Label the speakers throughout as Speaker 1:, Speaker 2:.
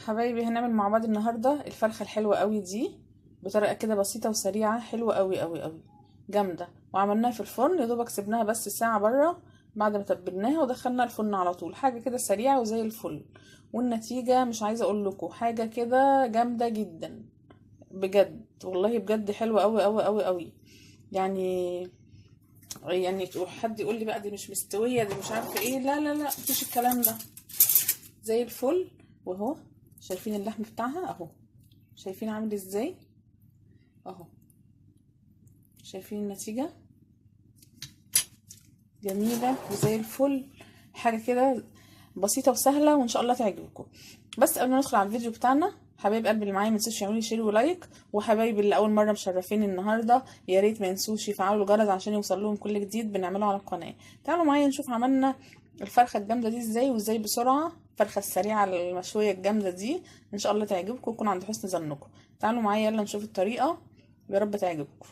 Speaker 1: حبايبي، هنعمل مع بعض النهارده الفرخه الحلوه قوي دي بطريقه كده بسيطه وسريعه، حلوه قوي قوي قوي، جامده. وعملناها في الفرن، يا دوبك سيبناها بس ساعه بره بعد ما تبلناها ودخلنا الفرن على طول. حاجه كده سريعه وزي الفل، والنتيجه مش عايزه اقول لكم حاجه كده جامده جدا بجد، والله بجد حلوه قوي قوي قوي قوي. يعني حد يقول لي بقى دي مش مستويه، دي مش عارفه ايه، لا لا لا، مفيش الكلام ده، زي الفل. واهو شايفين اللحم بتاعها اهو، شايفين عامل ازاي اهو، شايفين النتيجة جميلة وزي الفل. حاجة كده بسيطة وسهلة وان شاء الله تعجبكم. بس قبل ما ندخل على الفيديو بتاعنا، حبايب قلبي اللي معايا ما تنسوش يعملوا لي شير ولايك، وحبايبي اللي اول مره مشرفين النهارده يا ريت ما ينسوش يفعلوا الجرس عشان يوصل لهم كل جديد بنعمله على القناه. تعالوا معايا نشوف عملنا الفرخه الجامده دي ازاي، وازاي بسرعه الفرخه السريعه المشويه الجامده دي ان شاء الله تعجبكم ويكون عند حسن ظنكم. تعالوا معايا يلا نشوف الطريقه، يا رب تعجبكم.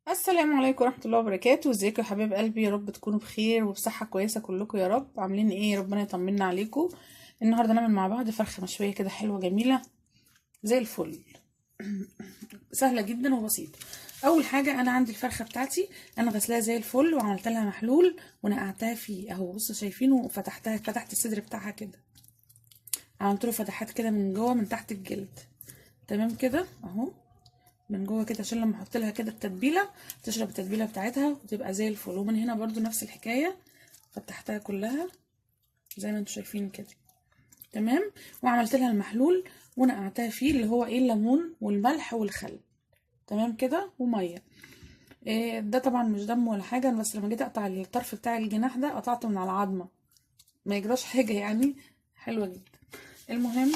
Speaker 1: السلام عليكم ورحمة الله وبركاته. ازيكم يا حبايب قلبي؟ يا رب تكونوا بخير وبصحة كويسة كلكم، يا رب. عاملين ايه؟ ربنا يطمنا عليكم. النهارده نعمل مع بعض فرخة مشوية كده حلوة جميلة زي الفل، سهلة جدا وبسيطة. اول حاجة انا عندي الفرخة بتاعتي، انا غسلاها زي الفل وعملت لها محلول ونقعتها فيه اهو. بصوا شايفينه، فتحت الصدر بتاعها كده، عملت له فتحات كده من جوه من تحت الجلد، تمام كده اهو، من جوه كده عشان لما احط لها كده التتبيله تشرب التتبيله بتاعتها وتبقى زي الفل. ومن هنا برضو نفس الحكايه، فتحتها كلها زي ما انتم شايفين كده، تمام. وعملت لها المحلول ونقعتها فيه اللي هو ايه، الليمون والملح والخل، تمام كده، وميه. إيه ده طبعا مش دم ولا حاجه، بس لما جيت اقطع الطرف بتاع الجناح ده قطعته من على العظمه، ما يجراش حاجه يعني، حلوه جدا. المهم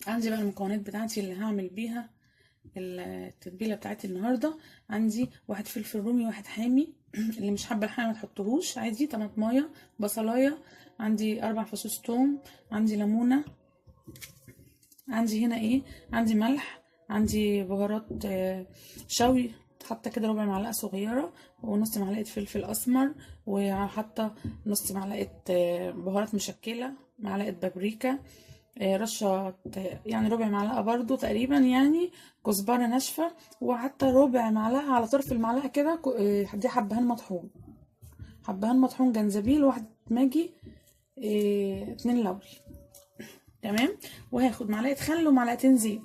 Speaker 1: عندي بقى المكونات بتاعتي اللي هعمل بيها التتبيله بتاعتي النهارده. عندي واحد فلفل رومي، واحد حامي اللي مش حابه الحامي ما تحطهوش عادي، طماطمايه، بصلايه، عندي 4 فصوص توم، عندي ليمونه، عندي هنا ايه، عندي ملح، عندي بهارات شوي حاطه كده ربع معلقه صغيره، ونص معلقه فلفل اسمر، وحاطه نص معلقه بهارات مشكله، معلقه بابريكا، رشة يعني ربع معلقة برضو تقريبا يعني كزبرة ناشفة، وحتى ربع معلقة على طرف المعلقة كده دي حبهان مطحون، حبهان مطحون، جنزبيل، واحد ماجي، 2 لوري، تمام. وهاخد معلقة خل ومعلقتين زيت،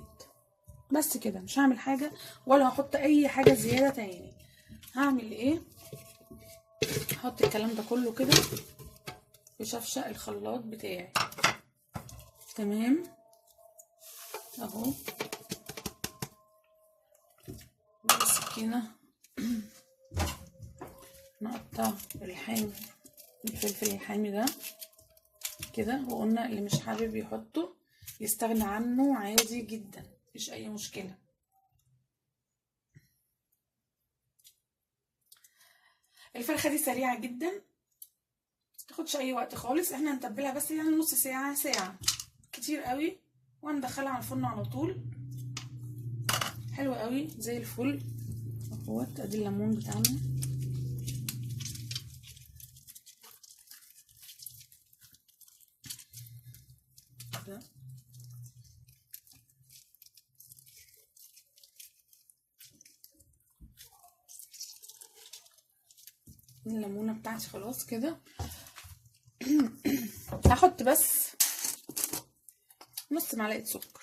Speaker 1: بس كده، مش هعمل حاجة ولا هحط اي حاجة زيادة تاني. هعمل ايه، هحط الكلام ده كله كده في شفشق الخلاط بتاعي، تمام اهو. بالسكينة نقطع الفلفل الحامي ده كده، وقلنا اللي مش حابب يحطه يستغنى عنه عادي جدا، مفيش اي مشكلة. الفرخة دي سريعة جدا، متاخدش اي وقت خالص، احنا هنتبلها بس يعني نص ساعة، ساعة كتير قوي، وهندخلها على الفرن على طول. حلوة قوي زي الفل اهوت. ادي الليمون بتاعنا كده، الليمونة بتاعتي خلاص كده. هحط بس نص معلقة سكر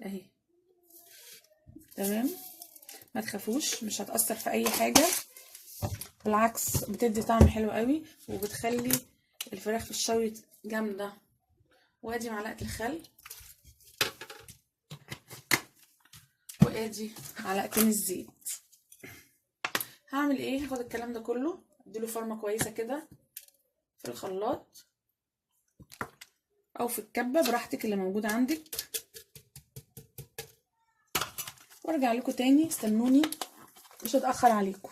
Speaker 1: اهي، تمام. ما تخافوش، مش هتأثر في اي حاجة، بالعكس بتدي طعم حلو قوي وبتخلي الفراخ في الشوي جامدة. وادي معلقة الخل، وادي معلقتين الزيت. هعمل ايه، هاخد الكلام ده كله اديله فرمة كويسة كده في الخلاط او في الكبة براحتك اللي موجود عندك، وارجع لكم تاني، استنوني مش هتأخر عليكم.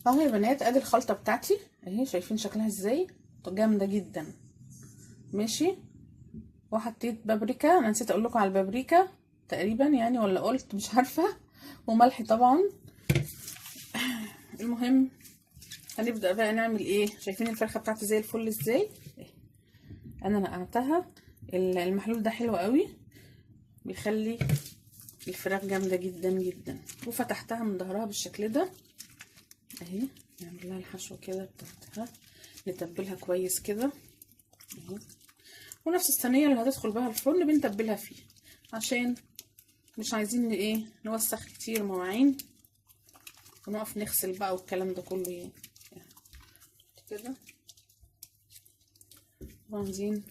Speaker 1: اهو يا بنات، ادي الخلطة بتاعتي اهي، شايفين شكلها ازاي، جامدة جدا، ماشي. وحطيت بابريكا، انا نسيت اقول لكم على البابريكا تقريبا يعني، ولا قلت مش عارفة، وملح طبعا. المهم هنبدأ بقى نعمل ايه. شايفين الفرخة بتاعتي زي الفل ازاي؟ انا نقعتها. المحلول ده حلو قوي، بيخلي الفراخ جامدة جدا جدا. وفتحتها من ظهرها بالشكل ده اهي. نعمل لها الحشوة كده بتاعتها، نتبلها كويس كده اهي. ونفس الصينية اللي هتدخل بها الفرن بنتبلها فيه، عشان مش عايزين ايه نوسخ كتير مواعين ونقف نغسل بقى والكلام ده كله يعني كده. وعايزين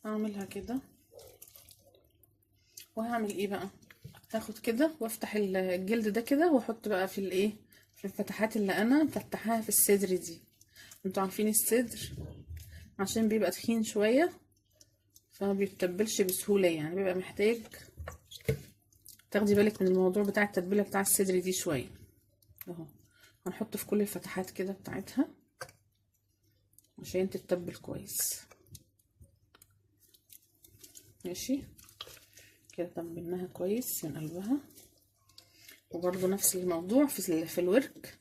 Speaker 1: اعملها كده. وهعمل ايه بقى، هاخد كده وافتح الجلد ده كده واحط بقى في الايه، في الفتحات اللي انا مفتحاها في الصدر دي. انتوا عارفين الصدر عشان بيبقى تخين شويه فما بيتبلش بسهوله، يعني بيبقى محتاج تاخدي بالك من الموضوع بتاع التتبيله بتاع الصدر دي شويه اهو. هنحط في كل الفتحات كده بتاعتها عشان تتبل كويس. ماشي كده، تبلناها كويس من قلبها. وبرضو نفس الموضوع في الورك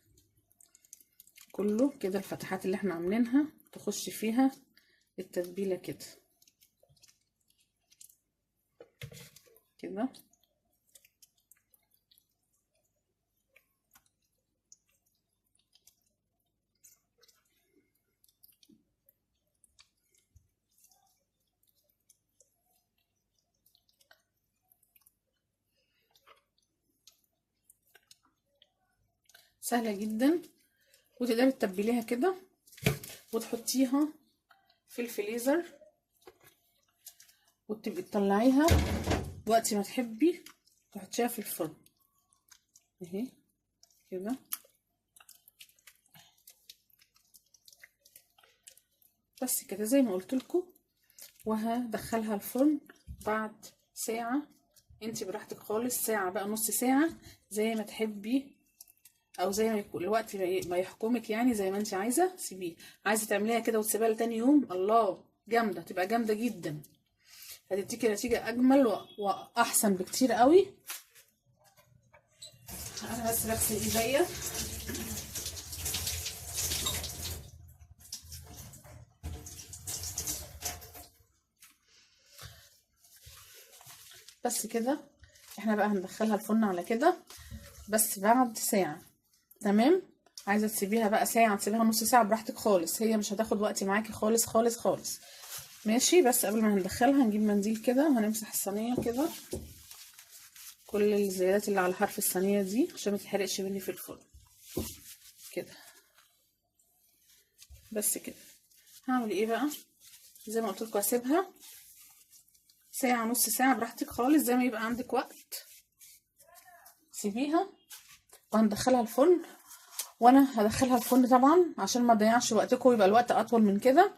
Speaker 1: كله كده، الفتحات اللي احنا عاملينها تخش فيها التتبيله كده كده. سهله جدا، وتقدري تتبليها كده وتحطيها في الفريزر وتبقي تطلعيها وقت ما تحبي تحطيها في الفرن اهي كده. بس كده زي ما قلت لكم. وهدخلها الفرن بعد ساعه، انتي براحتك خالص، ساعه بقى نص ساعه زي ما تحبي، او زي ما يكون الوقت ما يحكمك، يعني زي ما انت عايزه سيبيه. عايزه تعمليها كده وتسيبيها لتاني يوم، الله جامده، تبقى جامده جدا، هتديكي نتيجه اجمل واحسن بكتير قوي. انا بس بغسل ايديا. بس كده احنا بقى هندخلها الفرن على كده بس بعد ساعه. تمام. عايزه تسيبيها بقى ساعه تسيبيها نص ساعه براحتك خالص، هي مش هتاخد وقت معاكي خالص خالص خالص. ماشي. بس قبل ما هندخلها هنجيب منديل كده وهنمسح الصينيه كده، كل الزيادات اللي على حرف الصينيه دي عشان ما تتحرقش مني في الفرن كده. بس كده. هعمل ايه بقى، زي ما قلت لكم هسيبها ساعه نص ساعه براحتك خالص، زي ما يبقى عندك وقت سيبيها. وهندخلها الفرن، وانا هدخلها الفرن طبعا عشان ما اضيعش وقتكم ويبقى الوقت اطول من كده.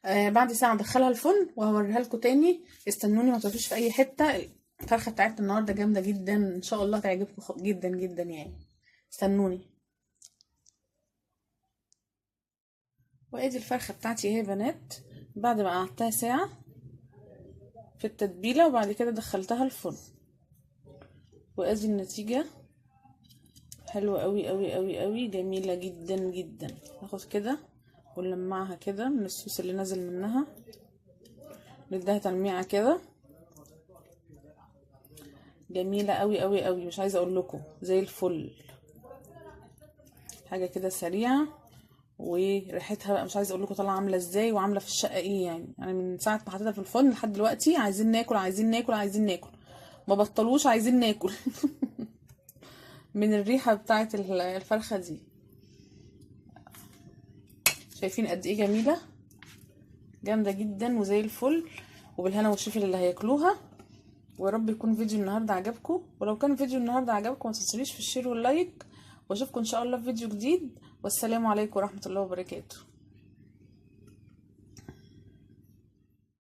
Speaker 1: بعد ساعه ادخلها الفرن وهوريها لكم تاني. استنوني ما تروحوش في اي حته. الفرخه بتاعتنا النهارده جامده جدا ان شاء الله، تعجبكم جدا جدا يعني. استنوني. وادي الفرخه بتاعتي اهي يا بنات، بعد ما قعدتها ساعه في التتبيله وبعد كده دخلتها الفرن. وادي النتيجه حلوه قوي قوي قوي قوي، جميله جدا جدا. ناخد كده ونلمعها كده من الصوص اللي نازل منها، نديها تلميعه كده جميله قوي قوي قوي. مش عايزه اقول لكم زي الفل، حاجه كده سريعه. وريحتها بقى مش عايزه اقول لكم طالعه عامله ازاي وعامله في الشقه ايه. يعني من ساعه ما حطيتها في الفرن لحد دلوقتي عايزين ناكل عايزين ناكل عايزين ناكل، ما بطلوش عايزين ناكل من الريحه بتاعه الفرخه دي. شايفين قد ايه جميله، جامده جدا وزي الفل. وبالهنا والشفا اللي هياكلوها. ويا رب يكون فيديو النهارده عجبكم، ولو كان فيديو النهارده عجبكم ما تنسونيش في الشير واللايك، واشوفكم ان شاء الله في فيديو جديد. والسلام عليكم ورحمه الله وبركاته.